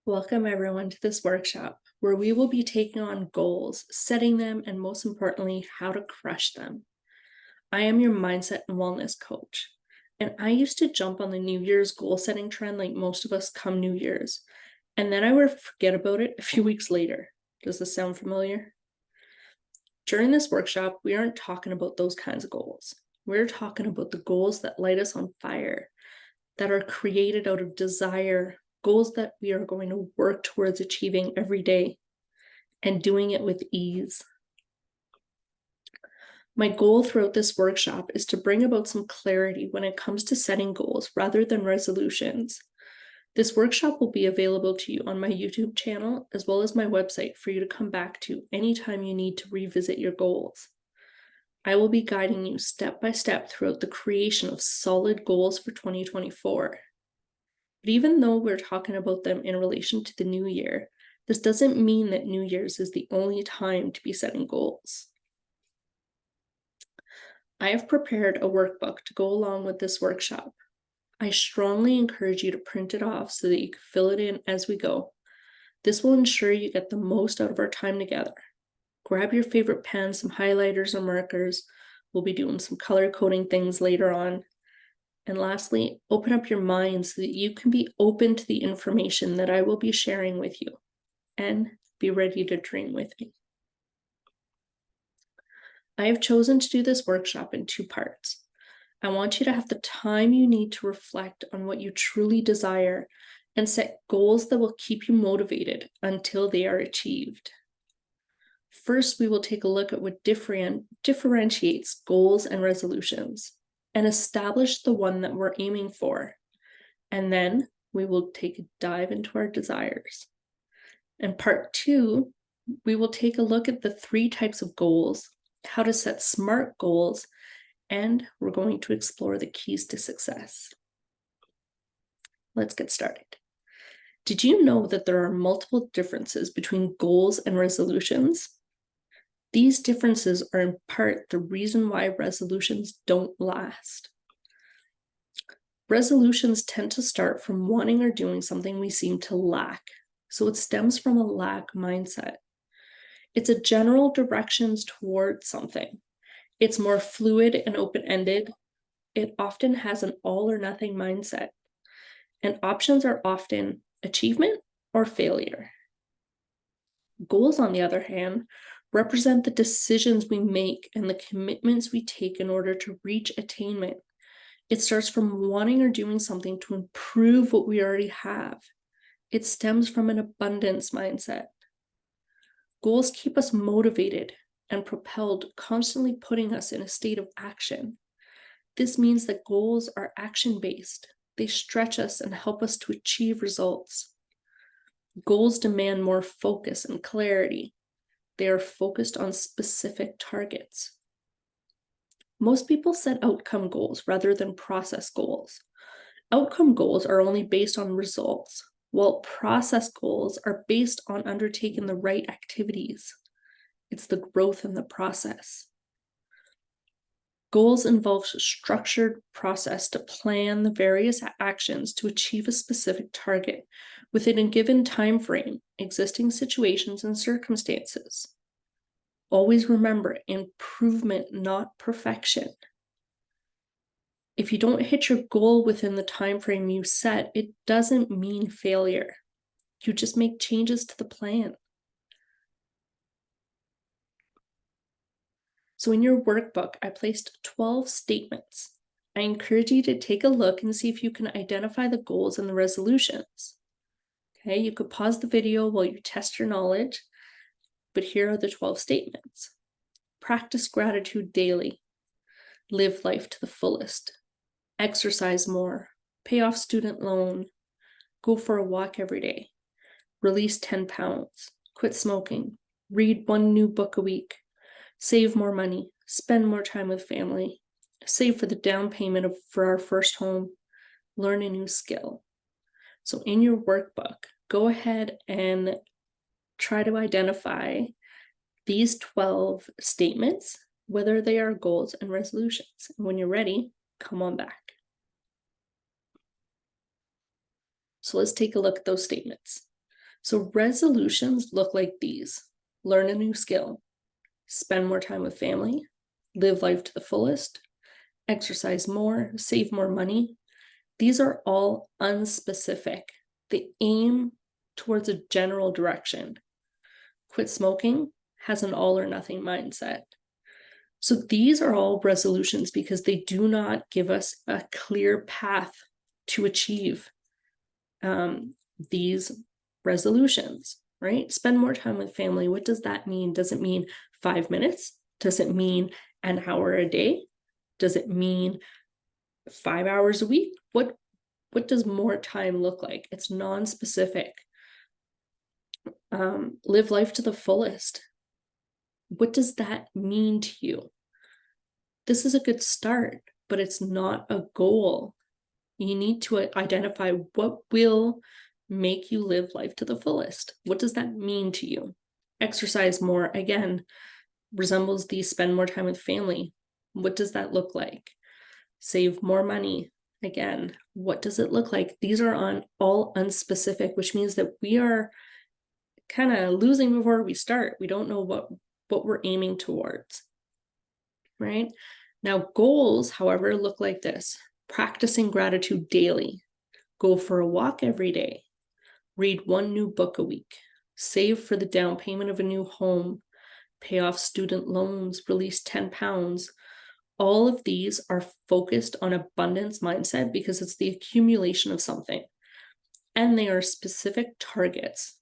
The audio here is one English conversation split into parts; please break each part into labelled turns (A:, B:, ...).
A: Welcome everyone to this workshop where we will be taking on goals, setting them, and most importantly, how to crush them. I am your mindset and wellness coach, and I used to jump on the New Year's goal setting trend like most of us come New Year's, and then I would forget about it a few weeks later. Does this sound familiar? During this workshop, we aren't talking about those kinds of goals. We're talking about the goals that light us on fire, that are created out of desire, goals that we are going to work towards achieving every day and doing it with ease. My goal throughout this workshop is to bring about some clarity when it comes to setting goals rather than resolutions. This workshop will be available to you on my YouTube channel as well as my website for you to come back to anytime you need to revisit your goals. I will be guiding you step by step throughout the creation of solid goals for 2024. But even though we're talking about them in relation to the new year, this doesn't mean that New Year's is the only time to be setting goals. I have prepared a workbook to go along with this workshop. I strongly encourage you to print it off so that you can fill it in as we go. This will ensure you get the most out of our time together. Grab your favorite pen, some highlighters or markers. We'll be doing some color coding things later on. And lastly, open up your mind so that you can be open to the information that I will be sharing with you and be ready to dream with me. I have chosen to do this workshop in two parts. I want you to have the time you need to reflect on what you truly desire and set goals that will keep you motivated until they are achieved. First, we will take a look at what differentiates goals and resolutions and establish the one that we're aiming for. And then we will take a dive into our desires. In part two, we will take a look at the three types of goals, how to set SMART goals, and we're going to explore the keys to success. Let's get started. Did you know that there are multiple differences between goals and resolutions? These differences are in part the reason why resolutions don't last. Resolutions tend to start from wanting or doing something we seem to lack, so it stems from a lack mindset. It's a general directions towards something. It's more fluid and open-ended. It often has an all or nothing mindset, and options are often achievement or failure. Goals, on the other hand, represent the decisions we make and the commitments we take in order to reach attainment. It starts from wanting or doing something to improve what we already have. It stems from an abundance mindset. Goals keep us motivated and propelled, constantly putting us in a state of action. This means that goals are action-based. They stretch us and help us to achieve results. Goals demand more focus and clarity. They are focused on specific targets. Most people set outcome goals rather than process goals. Outcome goals are only based on results, while process goals are based on undertaking the right activities. It's the growth in the process. Goals involve a structured process to plan the various actions to achieve a specific target within a given time frame, existing situations and circumstances. Always remember, improvement, not perfection. If you don't hit your goal within the time frame you set, it doesn't mean failure. You just make changes to the plan. So in your workbook, I placed 12 statements. I encourage you to take a look and see if you can identify the goals and the resolutions. Okay, you could pause the video while you test your knowledge, but here are the 12 statements. Practice gratitude daily. Live life to the fullest. Exercise more. Pay off student loan. Go for a walk every day. Release 10 pounds. Quit smoking. Read one new book a week. Save more money. Spend more time with family. Save for the down payment for our first home. Learn a new skill. So in your workbook, go ahead and try to identify these 12 statements, whether they are goals and resolutions. And when you're ready, come on back. So let's take a look at those statements. So resolutions look like these: learn a new skill, spend more time with family, live life to the fullest, exercise more, save more money. These are all unspecific. They aim towards a general direction. Quit smoking has an all or nothing mindset. So these are all resolutions because they do not give us a clear path to achieve these resolutions, right? Spend more time with family. What does that mean? Does it mean 5 minutes? Does it mean an hour a day? Does it mean 5 hours a week? What does more time look like? It's non-specific. Live life to the fullest. What does that mean to you? This is a good start, but it's not a goal. You need to identify what will make you live life to the fullest. What does that mean to you? Exercise more, again, resembles the spend more time with family. What does that look like? Save more money. Again, what does it look like? These are all unspecific, which means that we are kind of losing before we start. We don't know what we're aiming towards, right? Now, goals, however, look like this: practicing gratitude daily, go for a walk every day, read one new book a week, save for the down payment of a new home, pay off student loans, release 10 pounds. All of these are focused on abundance mindset because it's the accumulation of something, and they are specific targets.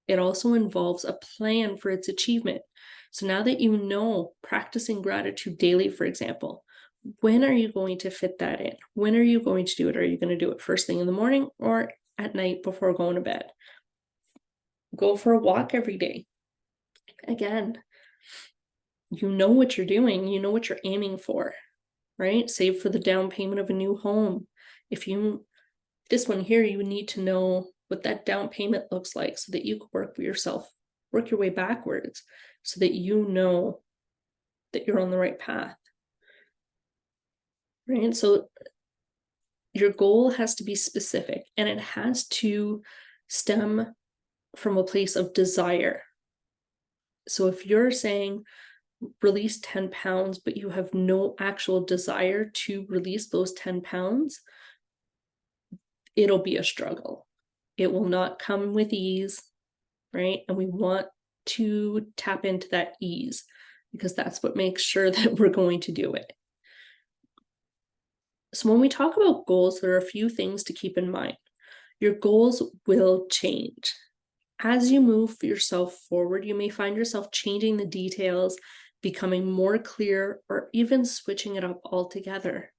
A: It also involves a plan for its achievement. So now that you know practicing gratitude daily, for example, when are you going to fit that in? When are you going to do it? Are you going to do it first thing in the morning or at night before going to bed? Go for a walk every day. Again, you know what you're doing, you know what you're aiming for, right? Save for the down payment of a new home. This one here, you need to know what that down payment looks like so that you can work your way backwards so that you know that you're on the right path, right? So your goal has to be specific, and it has to stem from a place of desire. So if you're saying release 10 pounds, but you have no actual desire to release those 10 pounds, it'll be a struggle. It will not come with ease, right? And we want to tap into that ease because that's what makes sure that we're going to do it. So when we talk about goals, there are a few things to keep in mind. Your goals will change. As you move yourself forward, you may find yourself changing the details, becoming more clear, or even switching it up altogether.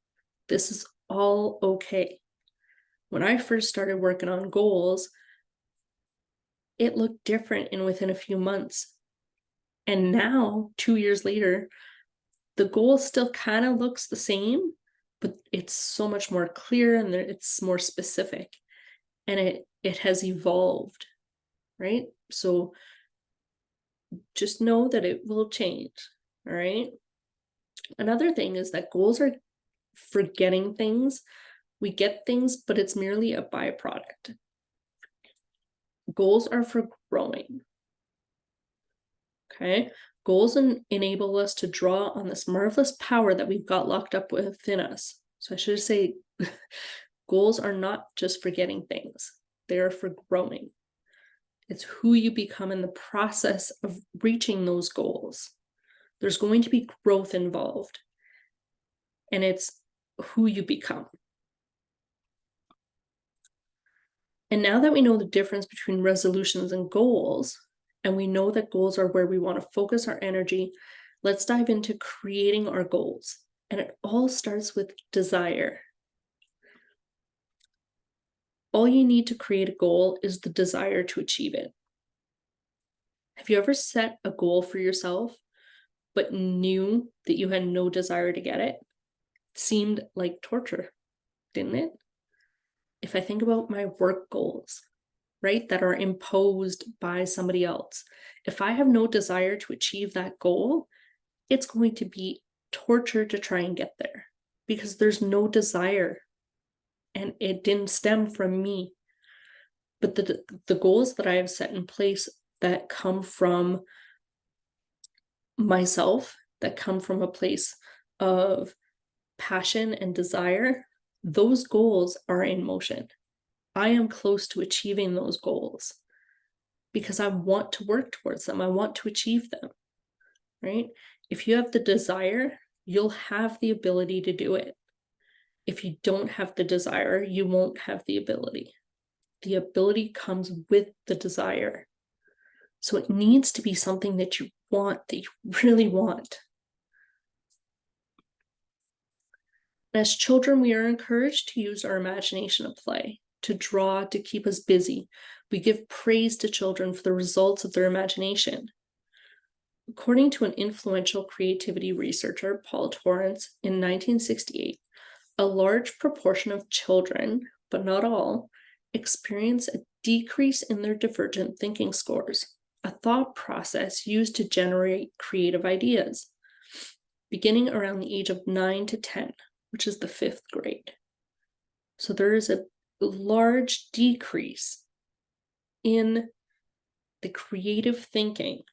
A: This is all okay. When I first started working on goals, it looked different within a few months. And now, 2 years later, the goal still kind of looks the same, but it's so much more clear and it's more specific. And it has evolved, right? So just know that it will change, all right? Another thing is that goals are for getting things. We get things, but it's merely a byproduct. Goals are for growing, okay? Goals enable us to draw on this marvelous power that we've got locked up within us. So I should say, goals are not just for getting things. They are for growing. It's who you become in the process of reaching those goals. There's going to be growth involved, and it's who you become. And now that we know the difference between resolutions and goals, and we know that goals are where we want to focus our energy, let's dive into creating our goals. And it all starts with desire. All you need to create a goal is the desire to achieve it. Have you ever set a goal for yourself, but knew that you had no desire to get it? It seemed like torture, didn't it? If I think about my work goals, right, that are imposed by somebody else, if I have no desire to achieve that goal, it's going to be torture to try and get there because there's no desire and it didn't stem from me. But the goals that I have set in place that come from myself, that come from a place of passion and desire, those goals are in motion. I am close to achieving those goals because I want to work towards them. I want to achieve them, right? If you have the desire, you'll have the ability to do it. If you don't have the desire, you won't have the ability. The ability comes with the desire. So it needs to be something that you want, that you really want. As children, we are encouraged to use our imagination at play, to draw, to keep us busy. We give praise to children for the results of their imagination. According to an influential creativity researcher, Paul Torrance, in 1968, a large proportion of children, but not all, experience a decrease in their divergent thinking scores, a thought process used to generate creative ideas, beginning around the age of 9 to 10, which is the 5th grade. So there is a large decrease in the creative thinking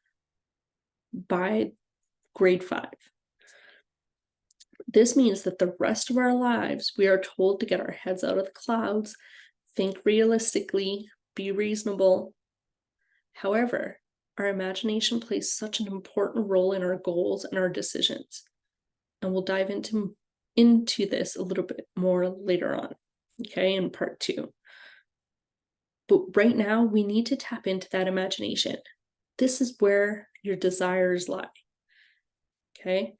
A: by grade 5. This means that the rest of our lives, we are told to get our heads out of the clouds, think realistically, be reasonable. However, our imagination plays such an important role in our goals and our decisions. And we'll dive into this a little bit more later on, okay, in part 2. But right now, we need to tap into that imagination. This is where your desires lie, okay?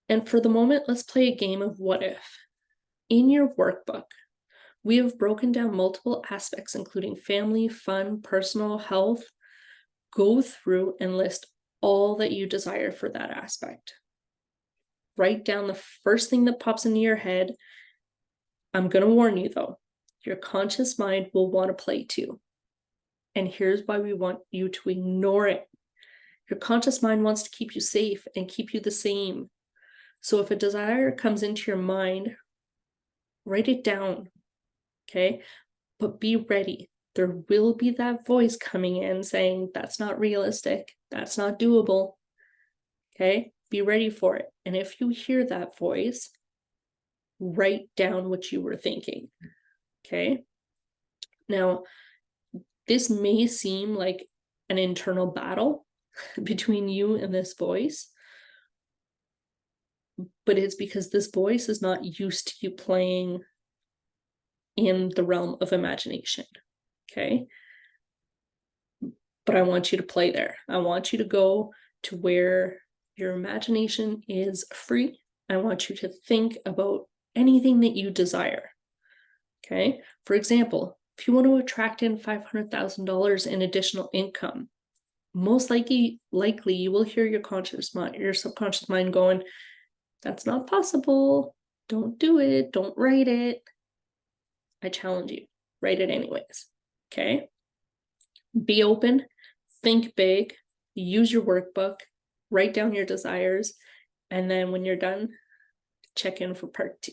A: And for the moment, let's play a game of what if. In your workbook, we have broken down multiple aspects, including family, fun, personal, health. Go through and list all that you desire for that aspect. Write down the first thing that pops into your head. I'm going to warn you though, your conscious mind will want to play too. And here's why we want you to ignore it. Your conscious mind wants to keep you safe and keep you the same. So if a desire comes into your mind, write it down, okay? But be ready. There will be that voice coming in saying, that's not realistic, that's not doable, okay? Be ready for it. And if you hear that voice, write down what you were thinking, okay? Now, this may seem like an internal battle between you and this voice, but it's because this voice is not used to you playing in the realm of imagination, okay? But I want you to play there. I want you to go to where your imagination is free. I want you to think about anything that you desire, okay? For example, if you want to attract in $500,000 in additional income, most likely you will hear your subconscious mind going, that's not possible. Don't do it. Don't write it. I challenge you, write it anyways, okay? Be open, think big, use your workbook, write down your desires, and then when you're done, check in for part 2.